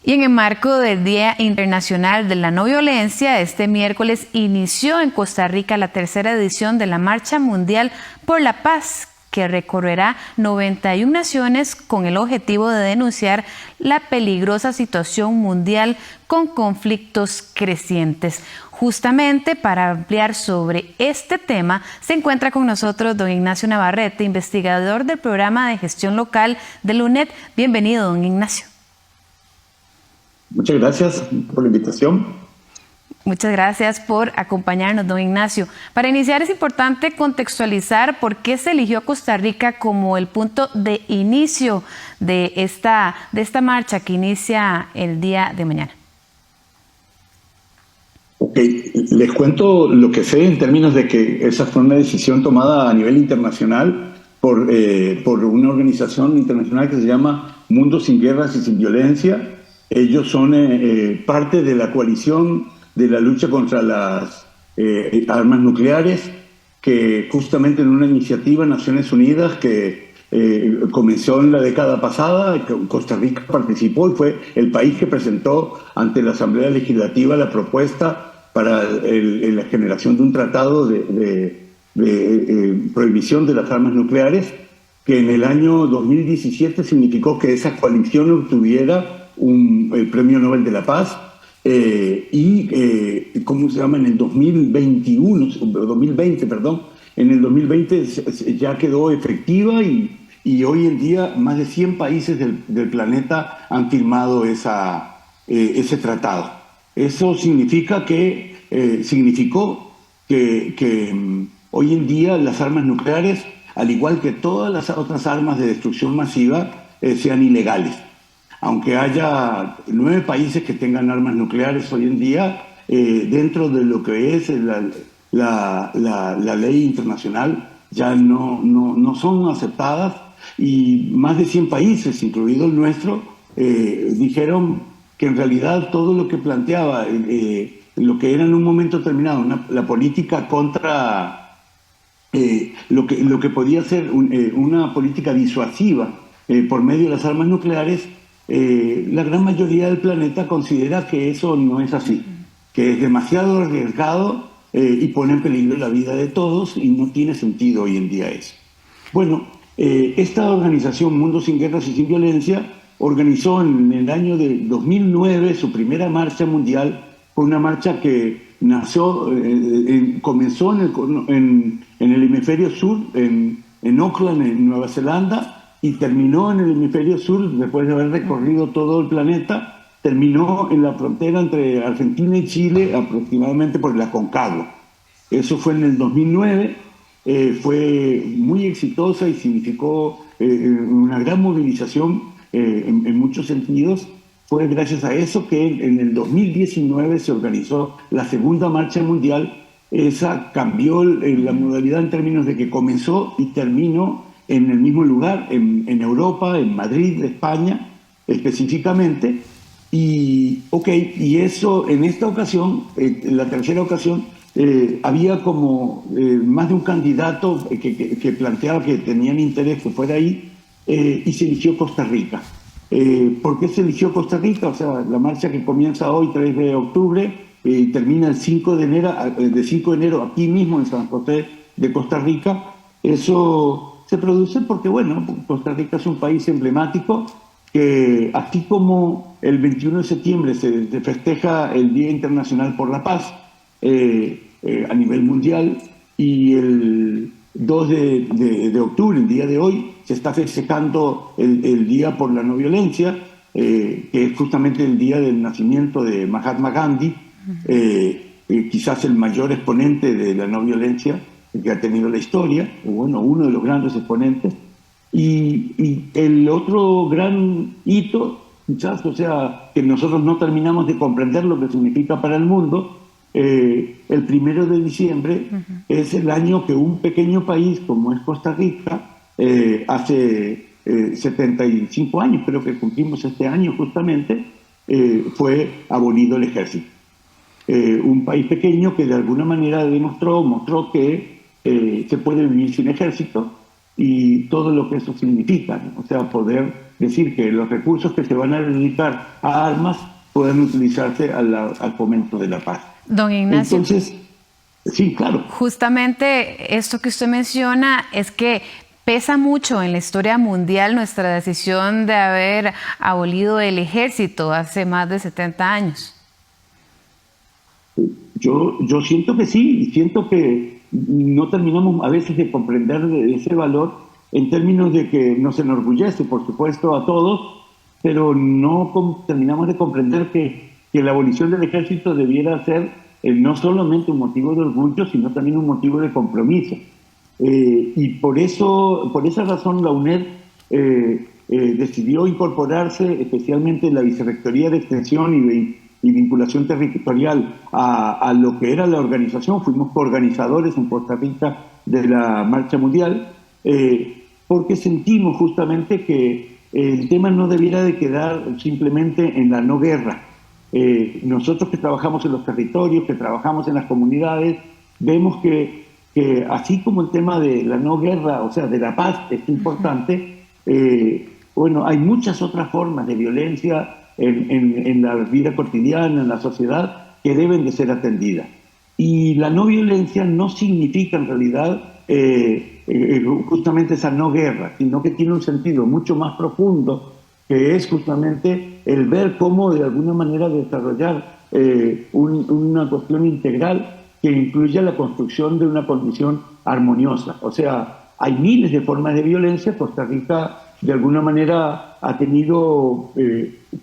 Y en el marco del Día Internacional de la No Violencia, este miércoles inició en Costa Rica la tercera edición de la Marcha Mundial por la Paz, que recorrerá 91 naciones con el objetivo de denunciar la peligrosa situación mundial con conflictos crecientes. Justamente para ampliar sobre este tema, se encuentra con nosotros don Ignacio Navarrete, investigador del Programa de Gestión Local de la UNED. Bienvenido, don Ignacio. Muchas gracias por la invitación. Muchas gracias por acompañarnos, don Ignacio. Para iniciar es importante contextualizar por qué se eligió a Costa Rica como el punto de inicio de esta marcha que inicia el día de mañana. Ok, les cuento lo que sé en términos de que esa fue una decisión tomada a nivel internacional por una organización internacional que se llama Mundo Sin Guerras y Sin Violencia. Ellos son parte de la coalición de la lucha contra las armas nucleares, que justamente en una iniciativa de Naciones Unidas que comenzó en la década pasada, Costa Rica participó y fue el país que presentó ante la Asamblea Legislativa la propuesta para la generación de un tratado de prohibición de las armas nucleares, que en el año 2017 significó que esa coalición obtuviera el Premio Nobel de la Paz. ¿Cómo se llama? En el 2020, en el 2020 ya quedó efectiva y hoy en día más de 100 países del planeta han firmado ese tratado. Eso significó que hoy en día las armas nucleares, al igual que todas las otras armas de destrucción masiva, sean ilegales. Aunque haya 9 países que tengan armas nucleares hoy en día, dentro de lo que es la ley internacional, ya no son aceptadas, y más de 100 países, incluido el nuestro, dijeron que en realidad todo lo que planteaba, lo que era en un momento determinado la política contra lo que podía ser una política disuasiva por medio de las armas nucleares, la gran mayoría del planeta considera que eso no es así, que es demasiado arriesgado y pone en peligro la vida de todos, y no tiene sentido hoy en día eso. Bueno, esta organización Mundo Sin Guerras y Sin Violencia organizó en el año de 2009 su primera marcha mundial. Fue una marcha que comenzó en el hemisferio sur, en Auckland, en Nueva Zelanda, y terminó en el hemisferio sur, después de haber recorrido todo el planeta, terminó en la frontera entre Argentina y Chile, aproximadamente por el Aconcagua. Eso fue en el 2009, fue muy exitosa y significó una gran movilización en muchos sentidos. Fue gracias a eso que en el 2019 se organizó la segunda marcha mundial. Esa cambió la modalidad en términos de que comenzó y terminó en el mismo lugar, en Europa, en Madrid, España, específicamente. Y eso, en esta ocasión, la tercera ocasión, había como más de un candidato que planteaba que tenían interés que fuera ahí, y se eligió Costa Rica. ¿Por qué se eligió Costa Rica? O sea, la marcha que comienza hoy, 3 de octubre, y termina el 5 de enero, aquí mismo en San José de Costa Rica. Eso se produce porque, bueno, Costa Rica es un país emblemático que, así como el 21 de septiembre se festeja el Día Internacional por la Paz a nivel mundial, y el 2 de octubre, el día de hoy, se está festejando el Día por la No Violencia, que es justamente el día del nacimiento de Mahatma Gandhi, quizás el mayor exponente de la no violencia que ha tenido la historia, bueno, uno de los grandes exponentes. Y el otro gran hito, quizás, o sea, que nosotros no terminamos de comprender lo que significa para el mundo, el 1 de diciembre es el año que un pequeño país como es Costa Rica, hace 75 años, creo que cumplimos este año justamente, fue abolido el ejército. Un país pequeño que de alguna manera mostró que se puede vivir sin ejército, y todo lo que eso significa, ¿no? O sea, poder decir que los recursos que se van a dedicar a armas puedan utilizarse al fomento de la paz. Don Ignacio. Entonces, sí, claro. Justamente esto que usted menciona es que pesa mucho en la historia mundial nuestra decisión de haber abolido el ejército hace más de 70 años. Yo siento que sí, y siento que no terminamos a veces de comprender ese valor en términos de que nos enorgullece, por supuesto, a todos, pero no terminamos de comprender que la abolición del ejército debiera ser no solamente un motivo de orgullo, sino también un motivo de compromiso. Y por esa razón la UNED decidió incorporarse especialmente en la Vicerrectoría de Extensión y Vinculación Territorial a lo que era la organización. Fuimos coorganizadores en Costa Rica de la Marcha Mundial, porque sentimos justamente que el tema no debiera de quedar simplemente en la no guerra. Nosotros que trabajamos en los territorios, que trabajamos en las comunidades, vemos que así como el tema de la no guerra, o sea, de la paz, es importante, bueno, hay muchas otras formas de violencia en la vida cotidiana, en la sociedad, que deben de ser atendidas. Y la no violencia no significa en realidad justamente esa no guerra, sino que tiene un sentido mucho más profundo, que es justamente el ver cómo de alguna manera desarrollar una cuestión integral que incluya la construcción de una condición armoniosa. O sea, hay miles de formas de violencia. Costa Rica de alguna manera ha tenido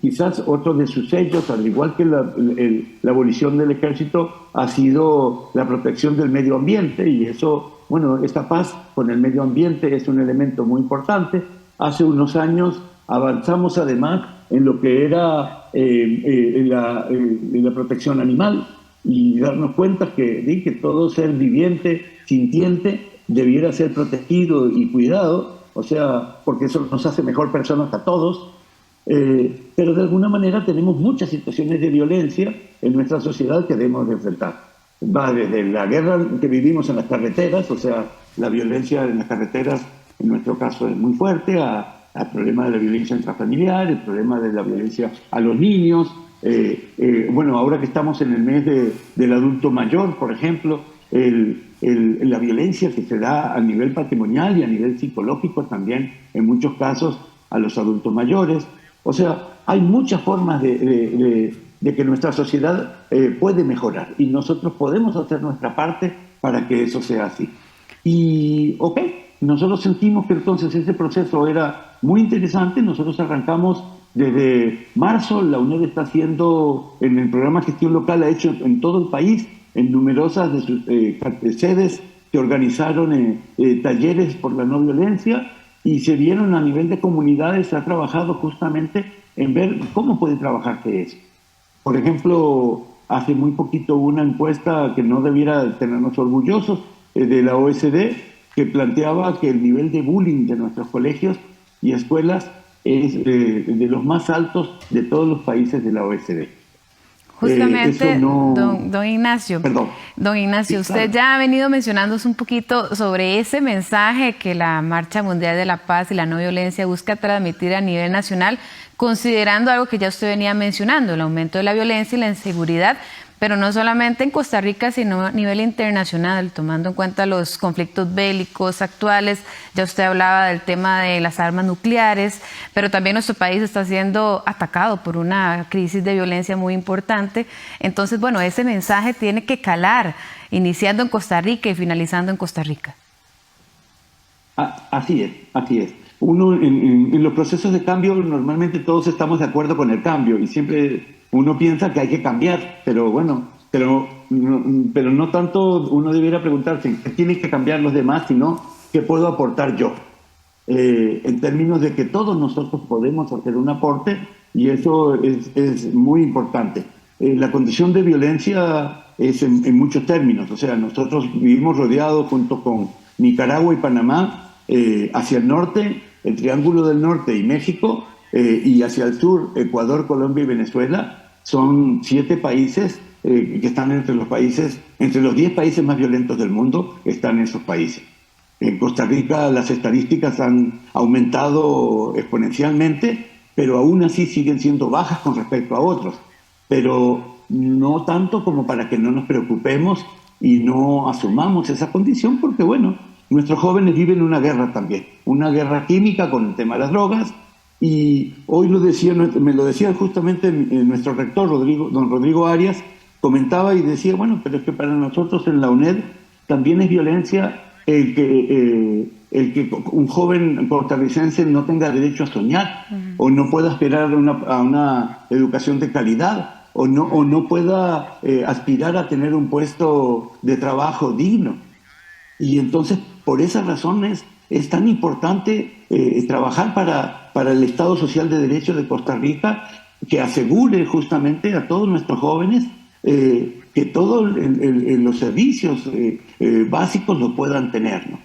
quizás otro de sus sellos, al igual que la abolición del ejército, ha sido la protección del medio ambiente, y eso, bueno, esta paz con el medio ambiente es un elemento muy importante. Hace unos años avanzamos además en lo que era la protección animal, y darnos cuenta que todo ser viviente, sintiente, debiera ser protegido y cuidado, o sea, porque eso nos hace mejor personas a todos. Pero de alguna manera tenemos muchas situaciones de violencia en nuestra sociedad que debemos de enfrentar. Va desde la guerra que vivimos en las carreteras, o sea, la violencia en las carreteras en nuestro caso es muy fuerte, al problema de la violencia intrafamiliar, el problema de la violencia a los niños. Bueno, ahora que estamos en el mes del adulto mayor, por ejemplo, la violencia que se da a nivel patrimonial y a nivel psicológico también, en muchos casos, a los adultos mayores. O sea, hay muchas formas de que nuestra sociedad puede mejorar, y nosotros podemos hacer nuestra parte para que eso sea así. Y, ok, nosotros sentimos que entonces ese proceso era muy interesante. Nosotros arrancamos desde marzo. La UNED está haciendo, en el programa Gestión Local, ha hecho en todo el país, en numerosas de sus sedes, que organizaron talleres por la no violencia, y se vieron a nivel de comunidades. Se ha trabajado justamente en ver cómo puede trabajarse eso. Por ejemplo, hace muy poquito hubo una encuesta que no debiera tenernos orgullosos, de la OECD, que planteaba que el nivel de bullying de nuestros colegios y escuelas es de los más altos de todos los países de la OECD. Justamente, don Ignacio, Perdón. Don Ignacio, Sí, usted claro. ya ha venido mencionándonos un poquito sobre ese mensaje que la Marcha Mundial de la Paz y la No Violencia busca transmitir a nivel nacional, considerando algo que ya usted venía mencionando, el aumento de la violencia y la inseguridad, pero no solamente en Costa Rica, sino a nivel internacional, tomando en cuenta los conflictos bélicos actuales. Ya usted hablaba del tema de las armas nucleares, pero también nuestro país está siendo atacado por una crisis de violencia muy importante. Entonces, bueno, ese mensaje tiene que calar, iniciando en Costa Rica y finalizando en Costa Rica. Así es, así es. Uno en los procesos de cambio normalmente todos estamos de acuerdo con el cambio, y siempre uno piensa que hay que cambiar, pero bueno, pero no tanto uno debiera preguntarse qué tienen que cambiar los demás, sino qué puedo aportar yo, en términos de que todos nosotros podemos hacer un aporte, y eso es muy importante. La condición de violencia es en muchos términos. O sea, nosotros vivimos rodeados junto con Nicaragua y Panamá, hacia el norte, el Triángulo del Norte y México, y hacia el sur, Ecuador, Colombia y Venezuela. Son 7 países que están entre los 10 países más violentos del mundo, están en esos países. En Costa Rica las estadísticas han aumentado exponencialmente, pero aún así siguen siendo bajas con respecto a otros. Pero no tanto como para que no nos preocupemos y no asumamos esa condición, porque bueno, nuestros jóvenes viven una guerra también, una guerra química con el tema de las drogas. Y hoy me lo decía justamente nuestro rector, don Rodrigo Arias, comentaba y decía, bueno, pero es que para nosotros en la UNED también es violencia el que un joven costarricense no tenga derecho a soñar, o no pueda aspirar a una educación de calidad, o no pueda aspirar a tener un puesto de trabajo digno. Y entonces, por esas razones, es tan importante trabajar para el Estado Social de Derecho de Costa Rica, que asegure justamente a todos nuestros jóvenes que todos los servicios básicos lo puedan tener, ¿no?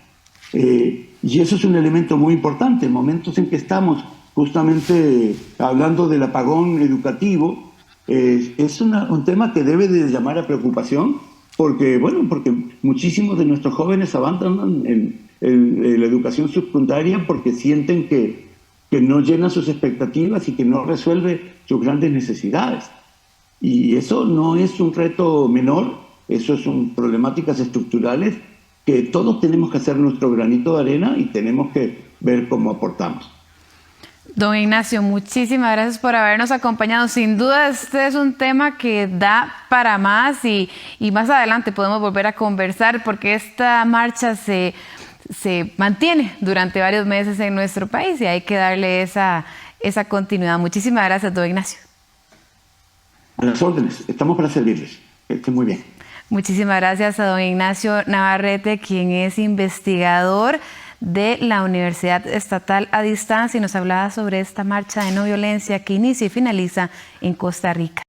Y eso es un elemento muy importante. En momentos en que estamos justamente hablando del apagón educativo, es un tema que debe de llamar a preocupación, porque muchísimos de nuestros jóvenes abandonan la educación secundaria porque sienten que no llena sus expectativas y que no resuelve sus grandes necesidades. Y eso no es un reto menor, eso son problemáticas estructurales que todos tenemos que hacer nuestro granito de arena y tenemos que ver cómo aportamos. Don Ignacio, muchísimas gracias por habernos acompañado. Sin duda este es un tema que da para más y más adelante podemos volver a conversar, porque esta marcha se mantiene durante varios meses en nuestro país y hay que darle esa continuidad. Muchísimas gracias, don Ignacio. A las órdenes, estamos para servirles. Que estén muy bien. Muchísimas gracias a don Ignacio Navarrete, quien es investigador de la Universidad Estatal a Distancia y nos hablaba sobre esta marcha de no violencia que inicia y finaliza en Costa Rica.